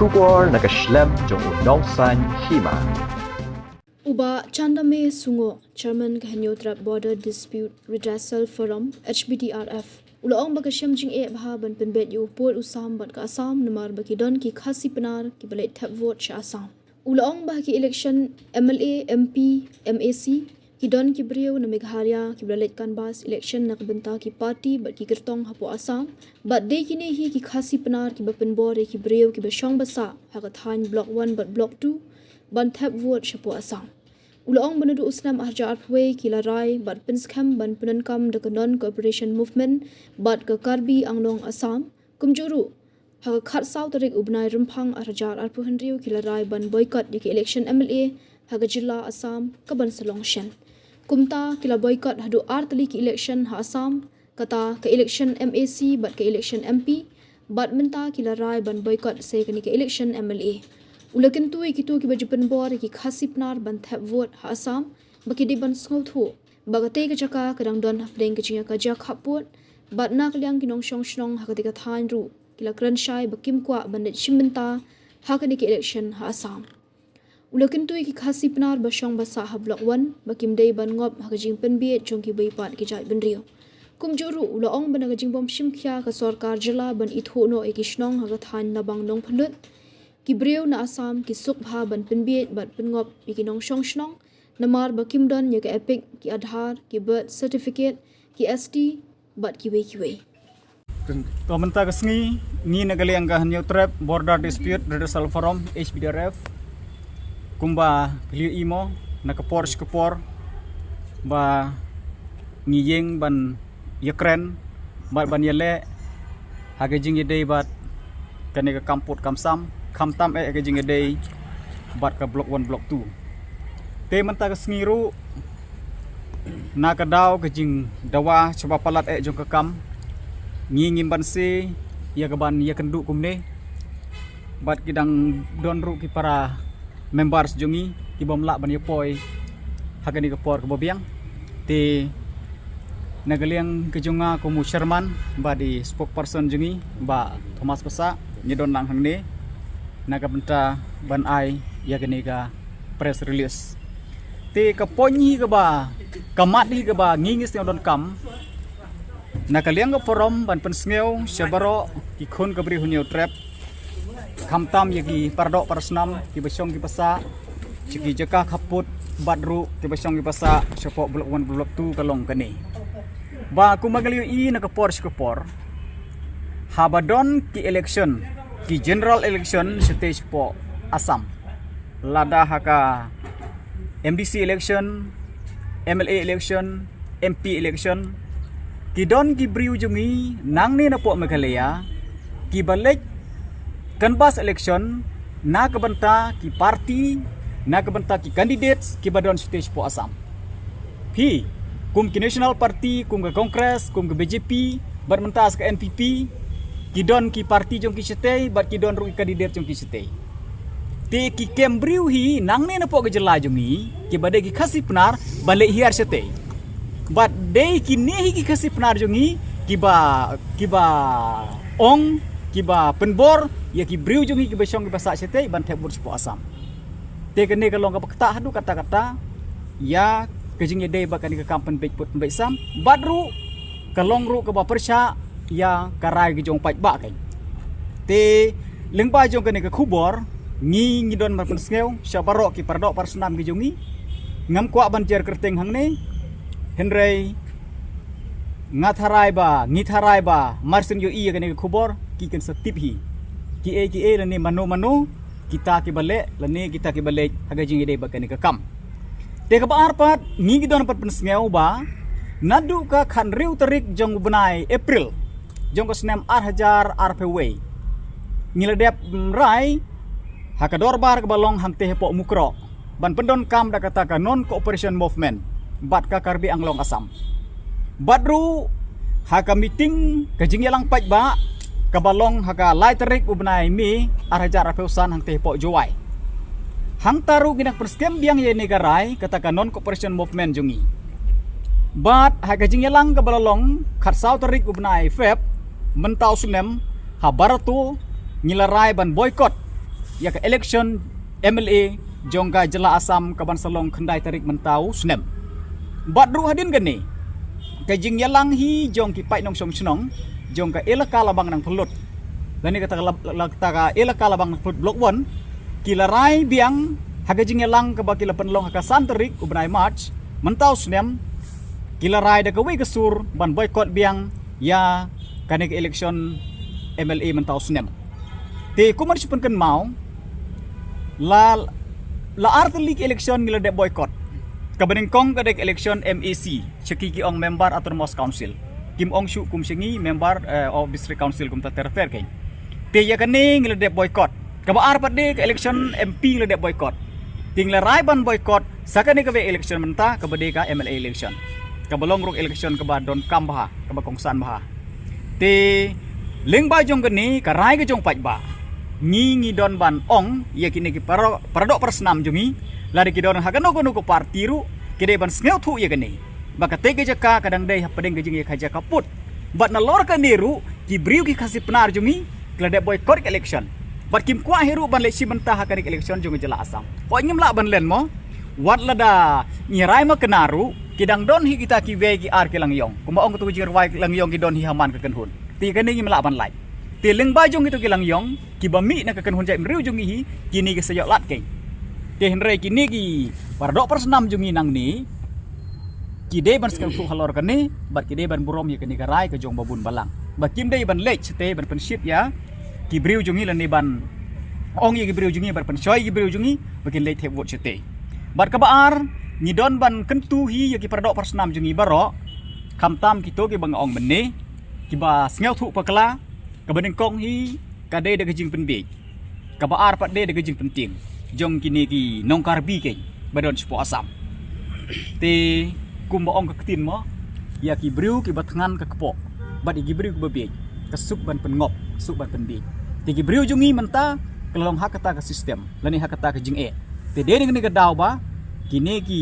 Pynbor nakaslem jong unongsan Hima. Uba Chandame Sungo, Chairman Kahanyo Thep Border Dispute Redressal Forum HBDRF. Ulaong bagasyam jing bahaban penbet yu pol Assam bat ka Assam namar bagi don ki Khasi-Pnar ki Leit Thep vote sha Assam. Ulaong bah ki election MLA, MP, MAC ki don ki brio na Meghalaya ki Leit kanbas election nak benta ki party bat ki gertong hapo Assam. Bat day kini hi ki Khasi-Pnar ki Pynbor ki brio ki Shong basa hagathan block 1 bat block 2 ban Thep vote shapo Assam. Ulaong benudu usnam ahjar arpwe ki larai bat penskam ban penankam de non cooperation movement bat ke karbi anglong Assam kumjuru haga khat sau tarik ubnai rumpang ahjar arpu hendriu ki larai ban boycott ki election MLA haga jilla Assam ka ban salong shen kumta ki la boycott hadu artli ki election ha Assam kata ke election MAC bat ke election MP bat menta ki larai ban boycott se ke election MLA. Ulakin tu ikitu ki baju Pynbor ki Khasi-Pnar ban Thep vote ha Assam baki di ban sngau thu bagate ka jaka kadang don hapdeng ka jinga ka jak haput bat nak liang kinong shong shnong ha ka than ru kila kran shai bakim kwa ban chimbenta ha ka ki election ha Assam. Ulakin tu ki Khasi-Pnar ba shong basa ha block 1 bakim dei ban ngop ha ka jing penbie jong ki bai pat ki jai benrio kum juru ulaong ban ka jing bom shimkhya ka sarkar jila ban ithu no ekishnong ha ka than labang nong phalut ki brio na Assam ki suk bha ban penbiet bat pengop ki nong shong shnong namar ba kimdon ya ka epic ki adhar ki birth certificate ki ST bat ki wei to menta ka sngi ni nagali angga hanyo Thep border dispute redressal forum HBDRF kumba liu imo nakapor skapor ba ngiyeng ban yakren bat ban yele hagajing yedei bat kanega kamput kamsam kamtam ke jing day bat ka block 1 block 2 te menta ka sngiru na ka daw ka jing dawa coba palat jong ka kam ngingim ban se ya ka ban ya kendu kumne bat kidang don ru ki para members jongi ki bomla ban yopoi hagani ka por ka bobiang te nagaliang kejunga ko mu Sherman ba di spokesperson jongi ba Thomas Pasa nyedon lang hangne nakabenta ban ai ya ka press release te ka ponyi ka ba kamat hi ka ba ngingis yang don kam nakaliang ka forum ban pensngeu syabaro ki khon ka bri hunyo Thep kamtam ya ki pardo parasnam ki besong ki pasa ciki jaka khaput badru ki besong ki pasa syapok blok 1 blok 2 kalong kani ba kumagaliu I nakapor skapor habadon ki election ki general election stage po Assam lada haka MDC election MLA election MP election ki don ki briu jungi nang ni na po Meghalaya ki balik kanbas election na kabanta ki party na kabanta ki candidates ki badon stage po Assam pi kum ki national party kum ka congress kum ka BJP bat mentas ka NPP kidon ki parti jong ki setei bat kidon ru kandidat jong ki setei te ki kembriu hi nang ne na po gejela jongi ki bade ki Khasi-Pnar bale hiar setei bat dei ki nehi ki Khasi-Pnar jongi kiba ong kiba Pynbor ya ki briu jongi ki besong ki basa setei ban Thep bur po Assam te kene kalong ka kata hadu kata-kata ya kejing dei bakani ka kampen pet put sam badru kalong ru ka ba persya ya karai ki jong Paidbah kai te lengba jong kene ka khubor ngi don mar pensngeu syabaro ki pardo parsenam ki jongi ngam kwa banjer kerteng hangne henrei ngatharai ba marsen yo I kene ka khubor ki ken setip hi ki e lani mano kita ki bale lani kita ki bale haga jing ide bakani ka kam te ka ba arpat ngi don par pensngeu ba nadu ka khan riu tarik jong benai April jong ko snem 8,000 RPW ngiladep rai hakador bar ka balong hangte hepo mukro ban pendon kam da kata ka non cooperation movement bat ka karbi anglong Assam badru haka meeting ka jingyalang Paidbah ka balong haka laiterik ubnai mi 8,000 RPW hangte hepo jowai hang taru ginak perskem biang ye negarai kata ka non cooperation movement jongi bat haka jingyalang ka balong khat sau tarik ubnai Thep mentau sunem habaratu ngilarai ban boycott ya ke election MLA jongga jela Assam kaban salong kendai tarik mentau snem badru hadin gani ke jing yalang hi jong ki pai nong song snong jong ka elaka labang nang pelut dan ni kata ka elaka labang nang pelut blok 1 kilarai biang haga jing yalang ke baki lapan long haka santerik ubnai march mentau snem kilarai da kawi kesur ban boycott biang ya kane ke election MLA mentau snem te kumar sipan kan mau la artlik election ngila de boycott kabaning kong kadek election MAC cheki ki ong member autonomous council kim ong shu kum singi member of district council kum ta terfer kay te ya kane ngila de boycott kabar pade ke election MP ngila de boycott tingla rai ban boycott sakane ka election menta kabade ka MLA election kabalong rok election kaba don kambha kaba kongsan baha te lengba jong gani ka rai ka jong Paidbah ngi don ban ong ya kini ki paradok persnam jungi lari ki don hagano gono ko partiru kide ban sneu thu ya gani baka tege jaka kadang dai hapadeng gejing ya kaja kaput bat na lor ka niru ki briu ki Khasi-Pnar jungi klade boycott election bat kim kwa heru ban leksi mentah hakarik election jungi jela Assam ko ngim la ban len mo wat lada nyirai ma kenaru kidang don hi kita ki we ki ar ke lang yong kuma ong tu jir wai lang yong ki don hi haman ka kenhun ti kani ngim la ban lai ti leng ba jong itu ki lang yong ki bami na ka kenhun jai mriu jungi hi kini ke sayok lat ke te henre kini ki paradok persnam jungi nang ni kide ban sekal fu halor kane bat kide ban burom ya kini karai ke jong babun balang bat kim dei ban lech te ban penship ya ki briu jungi lan ni ban ong ye ki briu jungi ban penshoi ki briu jungi bakin leit Thep wot chete bat kabar ni don ban kentu hi ya ki paradok persnam jungi baro kamtam kito ki bang ong menne ki ba sneu thu pakla kabaning kong hi kade de kejing penbik kabar pat de kejing penting jong kini ki nong karbi ke badon spo Assam te kumba ong ka ketin mo ya ki briu ki batngan ka kepok bat ki briu ki bebek kesuk ban pengop kesuk ban penbik te ki briu jungi menta kelong hak kata ka sistem lani hak kata ka jing te de ni ka daw ba kini ki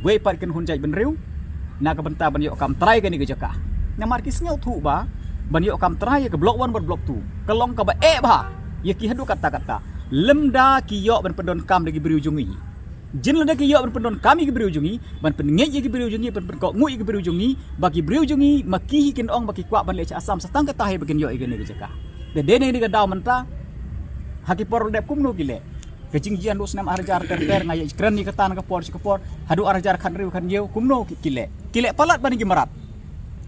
we pat ken hun jai ben riu na ka benta ban yo kam trai ka ni ka jaka na mar ki sneu thu ba ban yo kam trai ka blok 1 ban blok 2 kelong ka ba ba ya ki hadu kata lemda ki yo ban pendon kam de ki briu jungi jin lada ki yo ban pendon kami ki briu jungi ban pengej ki briu jungi ban kok ngui ki briu jungi bagi briu jungi maki kin ong baki kwa ban lech Assam satang ka tahe bagen yo igene ke jaka de ni ka daw menta haki por dep kum no gile kejing jian do snam arjar ter ngaya kren ni katan ka por hadu arjar khan riu khan yeu kum no kile palat ban ki marat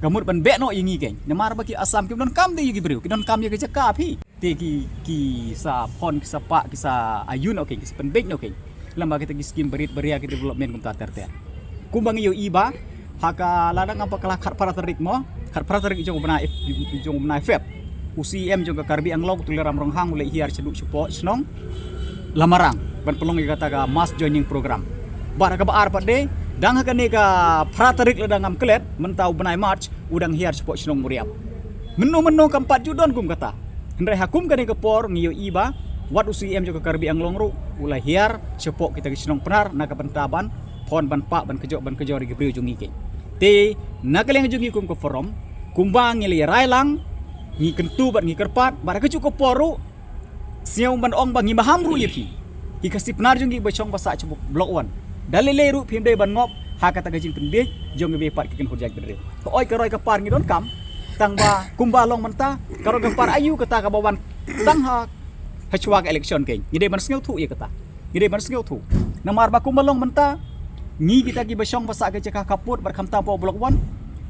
kamut ban be no ingi ken nemar baki Assam ki don kam de ki briu ki don kam ye ke jaka phi te ki sa pon ki sa pa ki sa ayun okay ki penbek no okay lama kita ki skim berit beria ki development kum ta ter kumbang yo iba haka ladang apa kala khat para terik mo khat para terik jong bna Thep UCM jong ka karbi anglong tuliram rong hang mulai hiar ceduk support snong lamarang ban pelong ki kata ka mass joining program bara ka baar pade dang ka ne ka para terik ladang am klet mentau bnai march udang hiar support snong muriap menno kampat judon kum kata hendrai hakum kani ke por ngiyo iba wat UCM juga karbi anglong ru ulai hiar sepok kita kisnong penar na ka pentaban pon ban pak ban kejo ri gebriu jungi ke te nakaleng jungi kum ko forum kumbang ngeli railang ngi kentu bat ngi kerpat bara ke cukup poru siau ban ong bang ngi maham ru yeki ki Khasi-Pnar jungi bachong basa cebuk blok 1 dalile ru phim dei ban ngop ha kata gajing penbek jong be pat kiken hurjak bedre ko oi ka roi ka par ngi don kam tang ba kumba long menta karo gempar ayu kata ka bawan tang ha hachwa ka election ke ngide ban sneu thu ye kata ngide ban sneu thu namar ba kumba long menta ngi kita ki basong pasa ka caka kaput bar kham tampo blok 1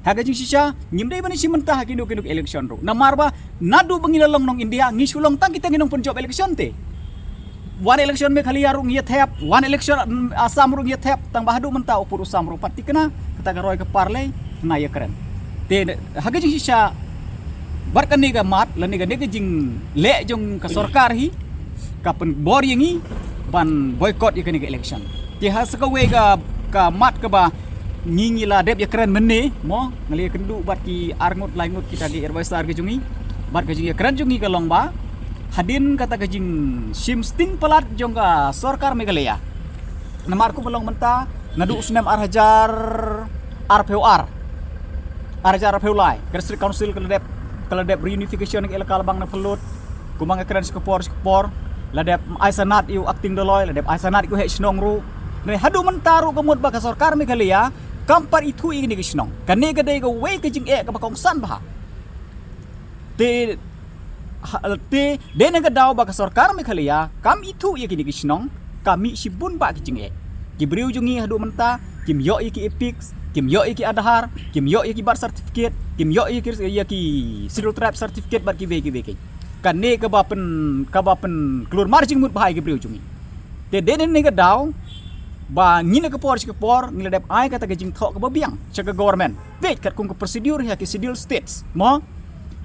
haga jing sisa ngimde ban si menta ha kinuk election ru namar ba nadu bangila long nong India ngi sulong tang kita nginong penjob election te one election me khali yarung ye Thep one election Assam ru ye Thep tang bahadu menta upur Assam ru pati kena kata ka roi ka parle na ye keren te haga jing sisa barkan ni ga mat lani ga ne jing le jong ka sarkar hi ka Pynbor yangi ban boycott ye kani election ti ha saka we ka mat ka ba ngingi la dep ye keren menne mo ngali kendu bat ki arngut laingut kita di advisor ke jungi bat ka jing ye keren jungi ka long ba hadin kata ka jing sim sting pelat jong ka sarkar Meghalaya namar ku belong menta nadu usnem arhajar RPOR arhajar RPOLai district council keledep reunification ng ilakal bang na pelut kumang keren skopor ladep ai sanat iu acting doloi ladep ai sanat ku he snong ru ne hadu mentaru komut ba ka sarkar Meghalaya kampar itu igni kisnong kane gade go we ke jing e ka bakong san bah te dene ga daw ba ka sarkar Meghalaya kam itu igni kisnong kami sibun ba ki jing e kibriu jungi hadu menta kim yo iki epics kim yo iki adhar kim yo iki birth certificate kim yo iki serial tribe certificate bar ki be kane ka bapen keluar marjing mut bahai kibriu jungi te dene ne ga daw ba ngina ke por ngiladep ai kata ke jing thok ke babiang chaka government pet kat kung ke prosedur ya ke schedule states mo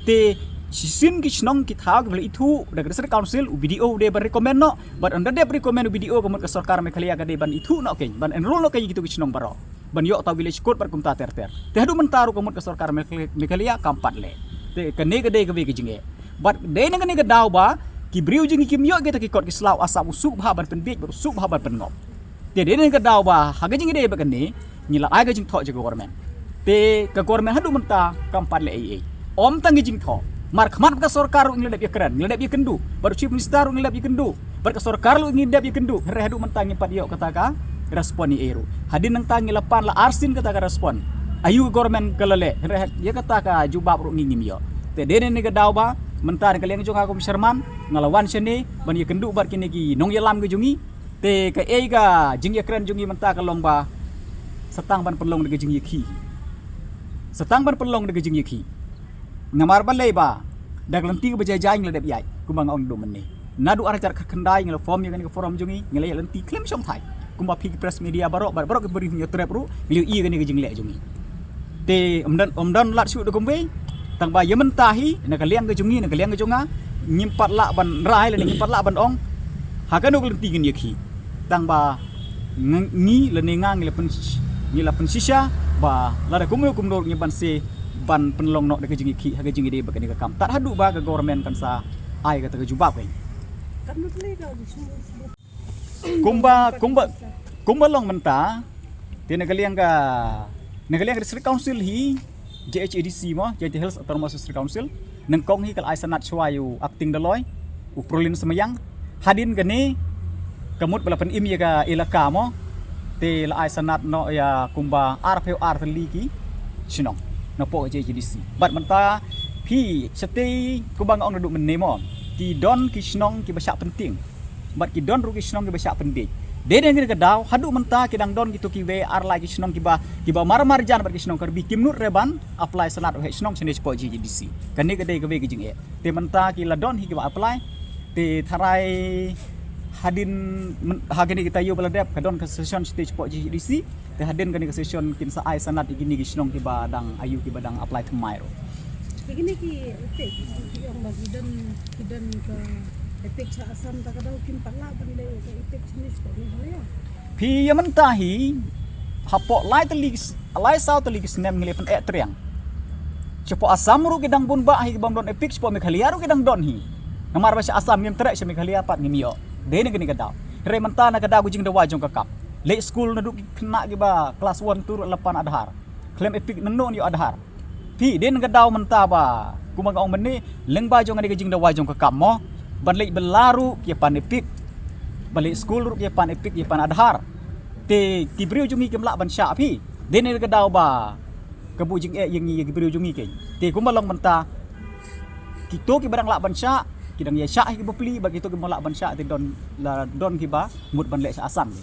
te sisin ki snong ki thak bel itu da ke council UBDO de ban recommend no but under de recommend UBDO ke ke sarkar Meghalaya ke de ban itu no ke ban enroll no ke gitu ki snong baro ban yo ta village code par kum ta ter te hadu mentaru ke ke sarkar Meghalaya kampat le te ke ne ke de ke jinge but de ne ke daw ba ki briu jing kim yo ke ta ki kot ki slaw Assam usuk bha ban pen bit usuk bha ban pen ngop te dene ka daw ba haga jing ide bagani nila ai ga jing tho je government te ka government hadu menta kampat le ai om tangi jing tho mar khmat ka sarkar ngila dep yakran ngila dep yakendu bar chief minister ngila dep yakendu bar ka sarkar lu ngila dep yakendu re hadu menta ngi pat yo kata ka respon ni eru hadin nang tangi lapan la arsin kata ka respon ayu government kalale re ya kata ka jubab ru ngim yo te dene ne ka daw ba menta ka leng jong aku sherman ngalawan sene ban yakendu bar kini ki nong yalam ge jungi te ka ei ga jing yakran jungi menta ka lomba setang ban perlong de jing yakhi setang ban perlong de jing yakhi ngamar ban lei ba dak lenti ba jai ngladep yai kumang ong do menni nadu arcar khandai ngla form yang ni forum jungi ngla lenti claim song thai kumba pig press media barok ke beri nyo trap ru liu i ga ni jing le jungi te omdan lat su de kombe tang ba yementa hi na ka liang ga jungi na ka liang ga jonga nyimpat la ban rai le nyimpat la ban ong hakanuk lenti gen yakhi tang ba ngi le nengang ni la pen sisha ba la da kumyo kumdor ngi ban se ban penlong nok de jingi ki haga jingi de ba kani ka kam tat hadu ba ka government kan sa ai ka ta jubab kai kumba long menta te nagaliang district council hi JHADC mo JHADC Health Autonomous District Council nang kong hi kal ai sanat chwayu acting daloi u prolin semayang hadin gani kamut balapan im ya ilaka mo te la ai sanat no ya kumba RPO liki sinong no po JDC bat menta phi sete kubang ong duduk menemo ki don ki sinong ki basak penting bat ki don ru ki sinong ki basak penting de den ke daw hadu menta ki dang don gitu ki we ar la ki sinong ki ba mar jan bat ki sinong karbi kimnut reban apply sanat he sinong sene po JDC kane ke de ke we ki jing e te menta ki la don hi ki ba apply te tharai hadin hagani kita yo baladep kadon ke session stage po JDC te hadin kani ke session kin sa ai sanat igini gisnong ki badang ayu ki badang apply thmai ro igini ki epic yang bagi dan ke epic sa Assam ta kadau kin pala bande ke epic snis ko ni ya pi yamentahi hapo lai south ligis nem nglepen e triang cepo Assam ru kidang bun ba hi bam don epic po Meghalaya ru kidang don hi namar ba sa Assam ngem trek se Meghalaya pat ngimio dene gini kada re menta na kada gujing da wajong kakap Leit school na duk kena gi ba kelas 1 tur 8 adhar claim epic nang yo adhar pi den kada menta ba kumang ong menni leng ba jong ngadi gujing da wajong kakap mo ban Leit belaru ki pan epic balik school ru ki pan epic ki pan adhar te kibriu jungi kemla ban sya pi dene kada ba kabujing e yang ngi kibriu jungi ke te kumalong menta kito ki barang la ban sya kidang ya syak ki bapli bagi tu ke molak ban syak te don ki ba mut ban lek sa Assam